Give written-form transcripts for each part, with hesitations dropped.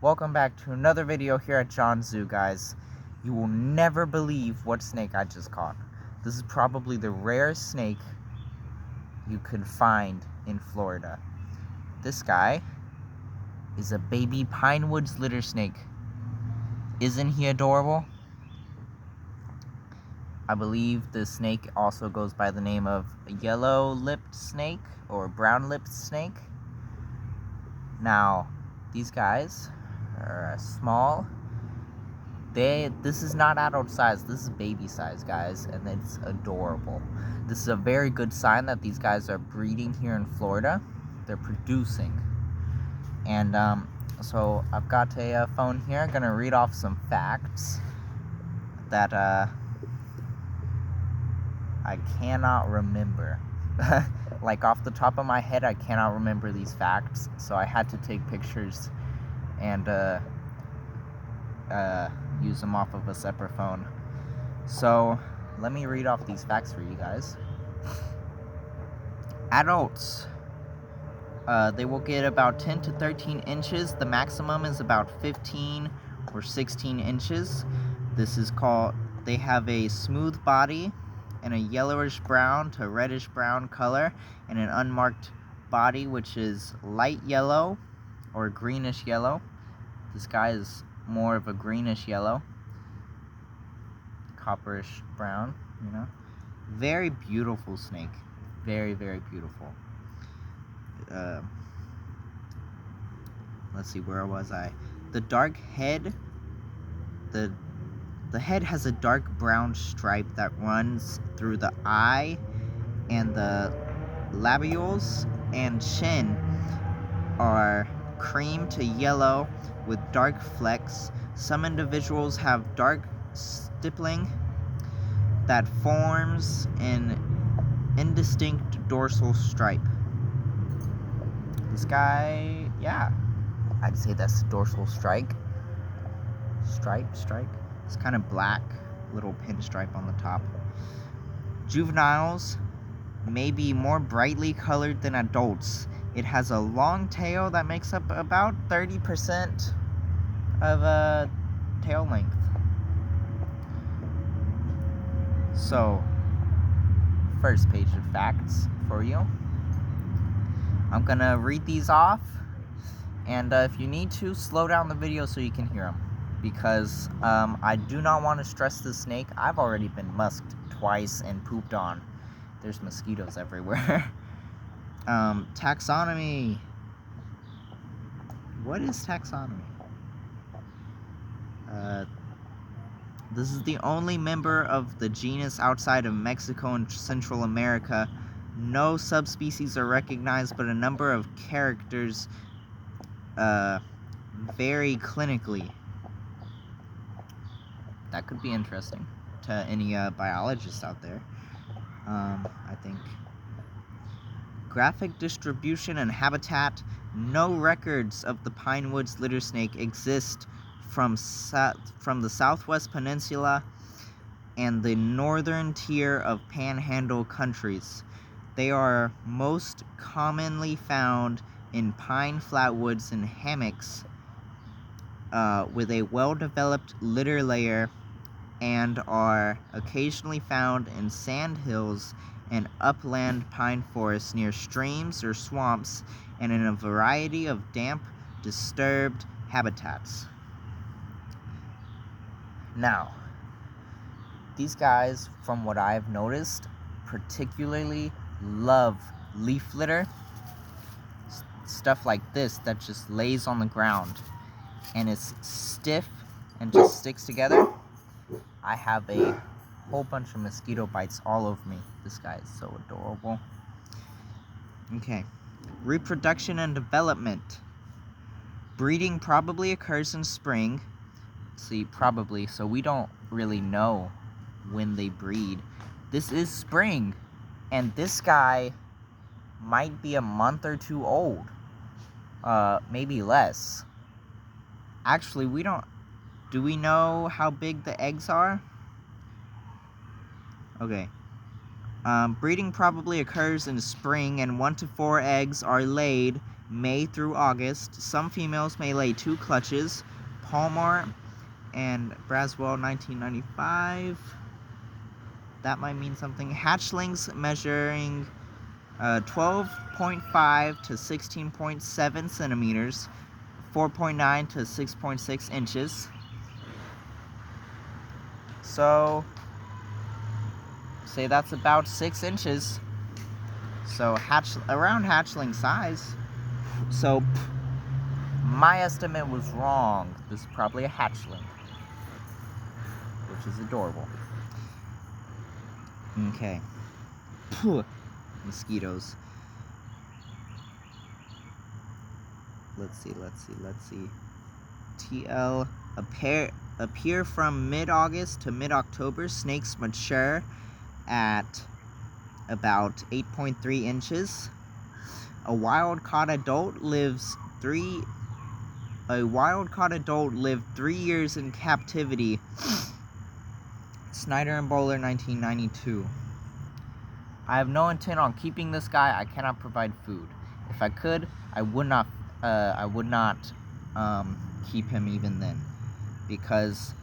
Welcome back to another video here at John's Zoo, guys. You will never believe what snake I just caught. This is probably the rarest snake you could find in Florida. This guy is a baby Pinewood Littersnake. Isn't he adorable? I believe the snake also goes by the name of yellow-lipped snake or brown-lipped snake. Now, these guys are small. This is not adult size, this is baby size, guys, and it's adorable. This is a very good sign that these guys are breeding here in Florida. They're producing. And so I've got a phone here. I'm gonna read off some facts that I cannot remember. Like off the top of my head, I cannot remember these facts, so I had to take pictures and use them off of a separate phone. So let me read off these facts for you guys. Adults, they will get about 10 to 13 inches. The maximum is about 15 or 16 inches. This is called, they have a smooth body and a yellowish brown to reddish brown color, and an unmarked body which is light yellow or greenish yellow. This guy is more of a greenish yellow, copperish brown, you know. Very beautiful snake. Very, very beautiful. Let's see, where was I? The dark head, the head has a dark brown stripe that runs through the eye, and the labials and chin are cream to yellow with dark flecks. Some individuals have dark stippling that forms an indistinct dorsal stripe. This guy, yeah, I'd say that's the dorsal stripe. It's kind of black, little pinstripe on the top. Juveniles may be more brightly colored than adults. It has a long tail that makes up about 30% of tail length. So, first page of facts for you. I'm gonna read these off, and if you need to, slow down the video so you can hear them, because I do not want to stress this snake. I've already been musked twice and pooped on. There's mosquitoes everywhere. Taxonomy. What is taxonomy? This is the only member of the genus outside of Mexico and Central America. No subspecies are recognized, but a number of characters vary clinically. That could be interesting to any biologists out there, I think. Graphic distribution and habitat. No records of the Pinewood Littersnake exist from the Southwest Peninsula and the northern tier of Panhandle countries. They are most commonly found in pine flatwoods and hammocks with a well-developed litter layer, and are occasionally found in sand hills and upland pine forests near streams or swamps, and in a variety of damp, disturbed habitats. Now, these guys, from what I've noticed, particularly love leaf litter, stuff like this that just lays on the ground and is stiff and just sticks together. I have a whole bunch of mosquito bites all over me. This guy is so adorable. Okay, reproduction and development. Breeding probably occurs in spring. See, probably, so we don't really know when they breed. This is spring, and this guy might be a month or two old, maybe less. Actually, do we know how big the eggs are? Okay. Breeding probably occurs in spring, and 1 to 4 eggs are laid May through August. Some females may lay 2 clutches. Palmer and Braswell, 1995. That might mean something. Hatchlings measuring 12.5 to 16.7 centimeters, 4.9 to 6.6 inches. So, say that's about 6 inches. So, around hatchling size. So, my estimate was wrong. This is probably a hatchling, which is adorable. Okay. Mosquitoes. Let's see. TL appear from mid-August to mid-October. Snakes mature at about 8.3 inches. A wild-caught adult lived 3 years in captivity. Snyder and Bowler, 1992. I have no intent on keeping this guy. I cannot provide food. If I could, I would not keep him even then, because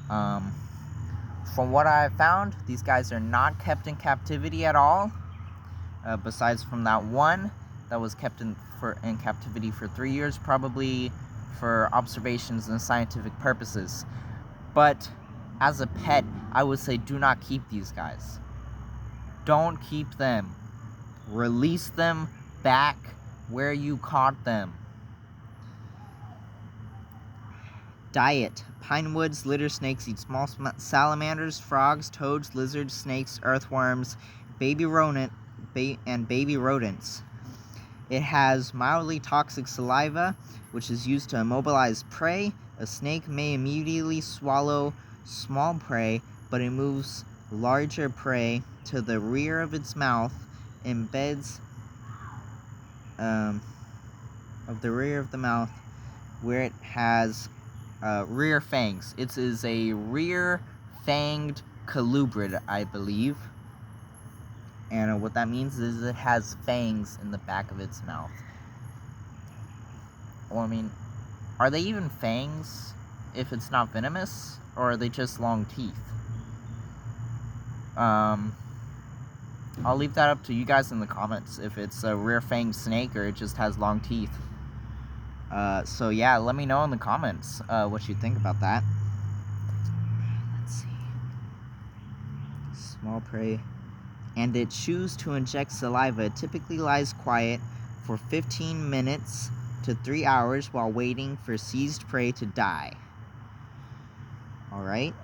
from what I found, these guys are not kept in captivity at all, besides from that one that was kept in captivity for 3 years, probably for observations and scientific purposes. But as a pet, I would say do not keep these guys. Don't keep them. Release them back where you caught them. Diet. Pinewoods littersnakes eat small salamanders, frogs, toads, lizards, snakes, earthworms, baby rodents. It has mildly toxic saliva, which is used to immobilize prey. A snake may immediately swallow small prey, but it moves larger prey to the rear of its mouth, embeds of the rear of the mouth, where it has rear fangs. It is a rear-fanged colubrid, I believe. And what that means is it has fangs in the back of its mouth. Well, I mean, are they even fangs if it's not venomous? Or are they just long teeth? I'll leave that up to you guys in the comments if it's a rear-fanged snake or it just has long teeth. So yeah, let me know in the comments what you think about that. Let's see. Small prey. And it chews to inject saliva. It typically lies quiet for 15 minutes to 3 hours while waiting for seized prey to die. Alright.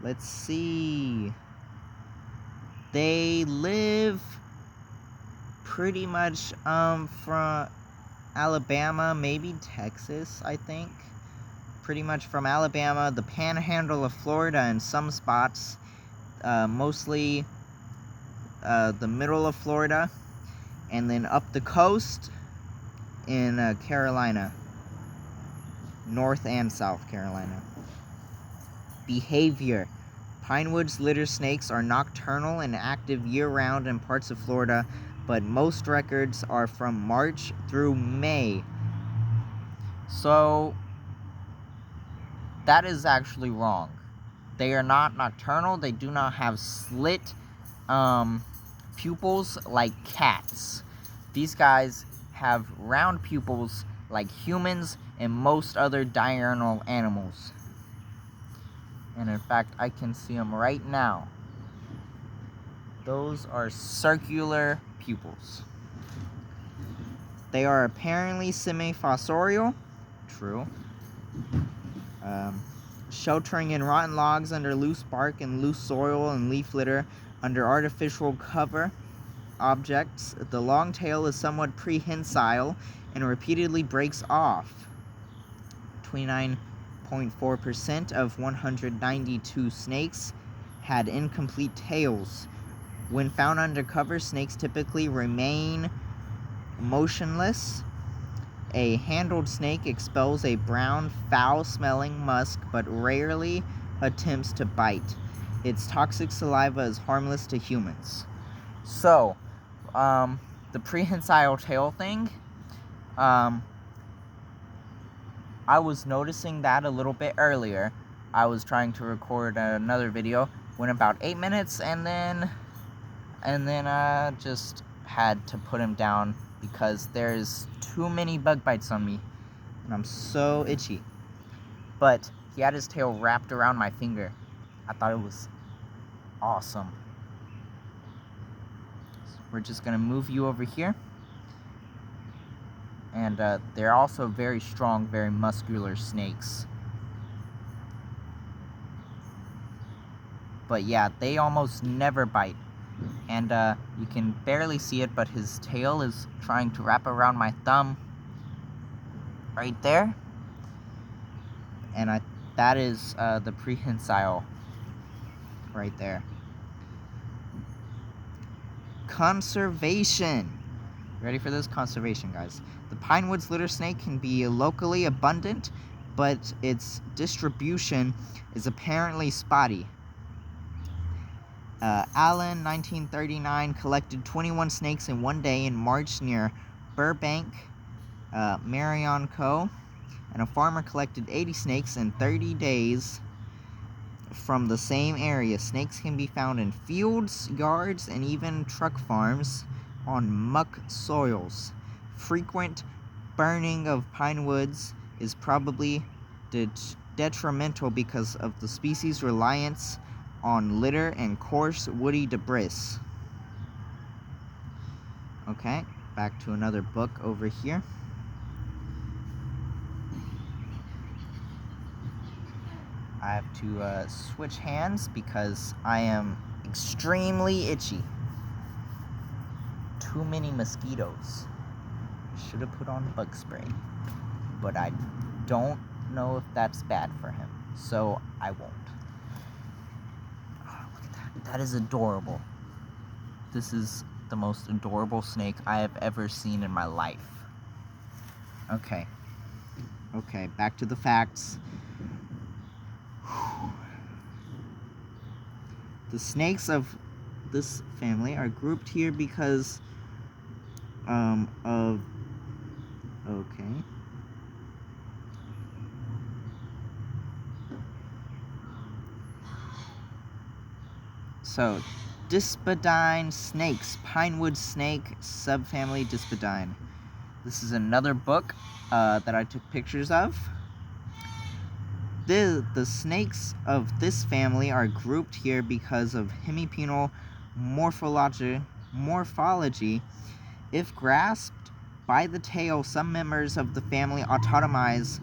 Let's see. They live pretty much from Alabama, maybe Texas, I think. Pretty much from Alabama, the panhandle of Florida, and some spots, mostly the middle of Florida, and then up the coast in Carolina, North and South Carolina. Behavior. Pinewoods littersnakes are nocturnal and active year-round in parts of Florida, but most records are from March through May. So, that is actually wrong. They are not nocturnal. They do not have slit pupils like cats. These guys have round pupils like humans and most other diurnal animals. And in fact, I can see them right now. Those are circular pupils. They are apparently semi-fossorial. True. Sheltering in rotten logs under loose bark and loose soil and leaf litter under artificial cover objects. The long tail is somewhat prehensile and repeatedly breaks off. 29.4% of 192 snakes had incomplete tails. When found under cover, snakes typically remain motionless. A handled snake expels a brown, foul-smelling musk, but rarely attempts to bite. Its toxic saliva is harmless to humans. So, the prehensile tail thing, I was noticing that a little bit earlier. I was trying to record another video, went about 8 minutes, and then I just had to put him down because there's too many bug bites on me, and I'm so itchy. But he had his tail wrapped around my finger. I thought it was awesome. So we're just gonna move you over here. And they're also very strong, very muscular snakes. But yeah, they almost never bite. And you can barely see it, but his tail is trying to wrap around my thumb right there. And that is the prehensile right there. Conservation. Ready for this? Conservation, guys. The Pinewood Littersnake can be locally abundant, but its distribution is apparently spotty. Allen, 1939, collected 21 snakes in one day in March near Burbank, Marion Co., and a farmer collected 80 snakes in 30 days from the same area. Snakes can be found in fields, yards, and even truck farms on muck soils. Frequent burning of pine woods is probably detrimental because of the species' reliance on litter and coarse woody debris. Okay, back to another book over here. I have to switch hands because I am extremely itchy. Too many mosquitoes. Should have put on bug spray, but I don't know if that's bad for him, so I won't. Oh, look at that. That is adorable. This is the most adorable snake I have ever seen in my life. Okay, back to the facts. The snakes of this family are grouped here because of... Okay. So, Dispodine snakes. Pinewood snake, subfamily Dispodine. This is another book that I took pictures of. The snakes of this family are grouped here because of hemipenal morphology. If grasped by the tail, some members of the family autotomize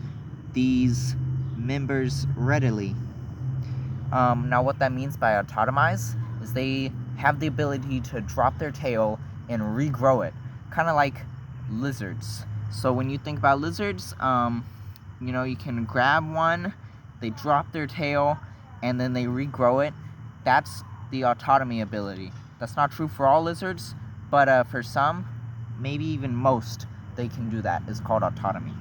these members readily. Now what that means by autotomize is they have the ability to drop their tail and regrow it, kind of like lizards. So when you think about lizards, you know, you can grab one, they drop their tail, and then they regrow it. That's the autotomy ability. That's not true for all lizards, but for some, maybe even most, they can do that. It's called autotomy.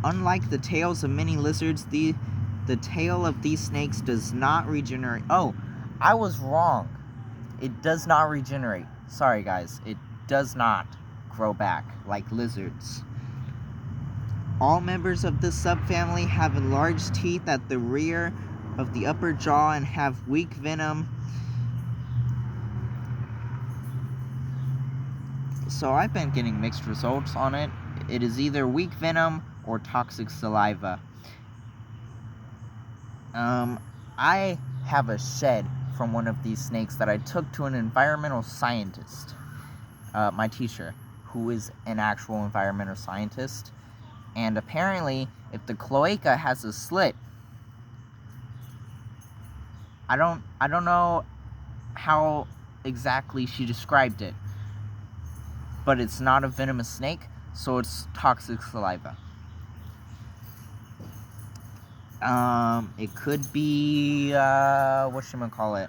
Unlike the tails of many lizards, the tail of these snakes does not regenerate. Oh, I was wrong. It does not regenerate. Sorry, guys. It does not grow back like lizards. All members of this subfamily have enlarged teeth at the rear of the upper jaw and have weak venom. So I've been getting mixed results on it. It is either weak venom or toxic saliva. I have a shed from one of these snakes that I took to an environmental scientist, my teacher, who is an actual environmental scientist. And apparently, if the cloaca has a slit, I don't know how exactly she described it, but it's not a venomous snake, so it's toxic saliva. It could be, whatchamacallit,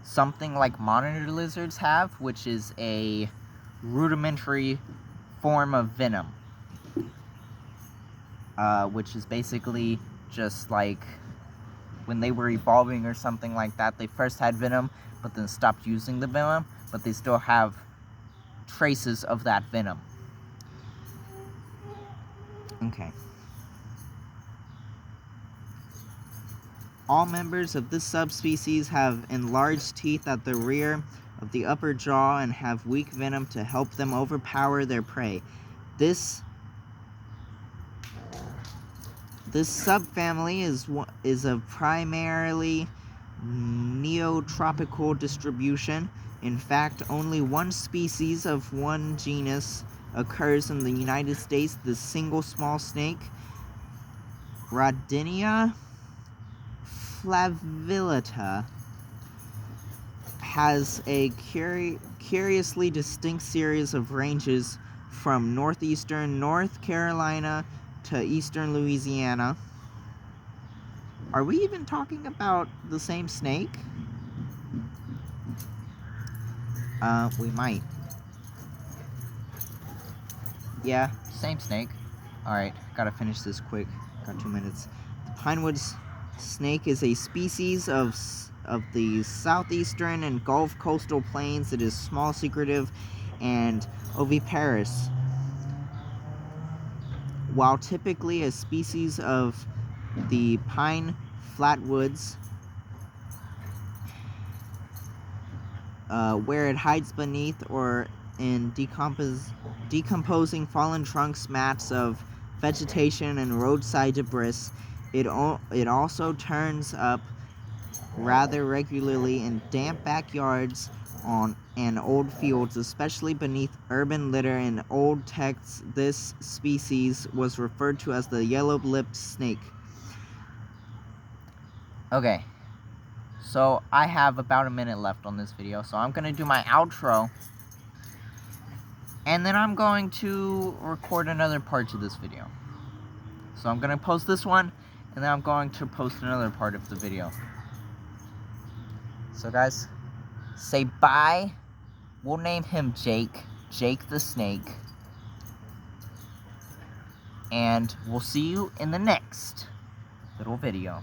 something like monitor lizards have, which is a rudimentary form of venom. Which is basically just like when they were evolving or something like that, they first had venom, but then stopped using the venom, but they still have traces of that venom. Okay. All members of this subspecies have enlarged teeth at the rear of the upper jaw and have weak venom to help them overpower their prey. This subfamily is of primarily neotropical distribution. In fact, only one species of one genus occurs in the United States. The single small snake, Rodinia flavillata, has a curiously distinct series of ranges from northeastern North Carolina to eastern Louisiana. Are we even talking about the same snake? We might. Yeah, same snake. Alright, gotta finish this quick. Got 2 minutes. The Pinewood snake is a species of the southeastern and Gulf coastal plains. It is small, secretive, and oviparous. While typically a species of the pine flatwoods, where it hides beneath or in decomposing fallen trunks, mats of vegetation, and roadside debris, it also turns up rather regularly in damp backyards and old fields, especially beneath urban litter. In old texts, this species was referred to as the yellow-lipped snake. Okay, so I have about a minute left on this video, so I'm going to do my outro, and then I'm going to record another part to this video. So I'm going to post this one, and then I'm going to post another part of the video. So guys, say bye. We'll name him Jake the Snake. And we'll see you in the next little video.